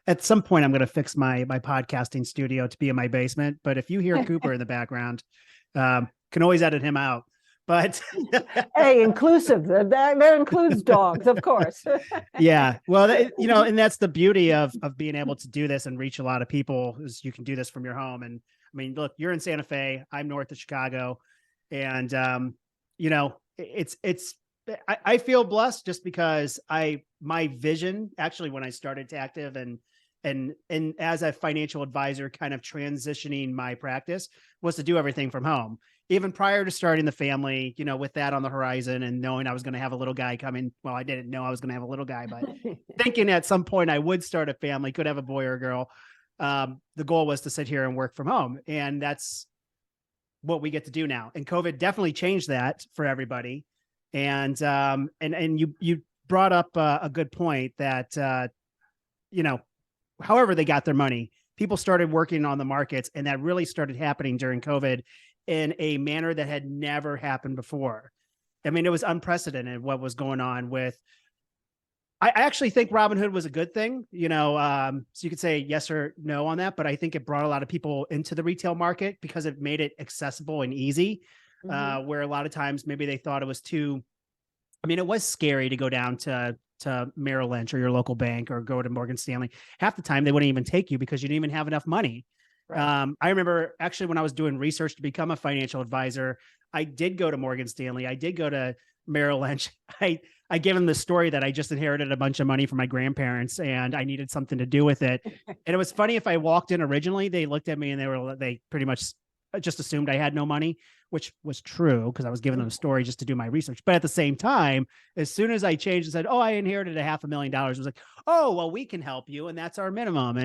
At some point, I'm going to fix my podcasting studio to be in my basement. But if you hear Cooper in the background, can always edit him out. But Hey, inclusive. That includes dogs, of course. yeah, well, and that's the beauty of being able to do this and reach a lot of people is you can do this from your home. And I mean, look, you're in Santa Fe, I'm north of Chicago, and I feel blessed just because my vision actually when I started to active and as a financial advisor, kind of transitioning my practice was to do everything from home. Even prior to starting the family, with that on the horizon and knowing I was going to have a little guy coming. Well, I didn't know I was going to have a little guy, but thinking at some point I would start a family, could have a boy or a girl. The goal was to sit here and work from home. And that's what we get to do now. And COVID definitely changed that for everybody. And you brought up a good point that, however they got their money, people started working on the markets, and that really started happening during COVID in a manner that had never happened before. I mean, it was unprecedented what was going on with, I actually think Robinhood was a good thing, so you could say yes or no on that, but I think it brought a lot of people into the retail market because it made it accessible and easy, where a lot of times maybe they thought it was too, I mean, it was scary to go down to Merrill Lynch or your local bank or go to Morgan Stanley. Half the time they wouldn't even take you because you didn't even have enough money. Right. I remember actually when I was doing research to become a financial advisor, I did go to Morgan Stanley. I did go to Merrill Lynch. I gave them the story that I just inherited a bunch of money from my grandparents and I needed something to do with it. And it was funny, if I walked in originally, they looked at me and they pretty much just assumed I had no money, which was true because I was giving them a story just to do my research. But at the same time, as soon as I changed and said, oh, I inherited $500,000, it was like, oh, well, we can help you. And that's our minimum. And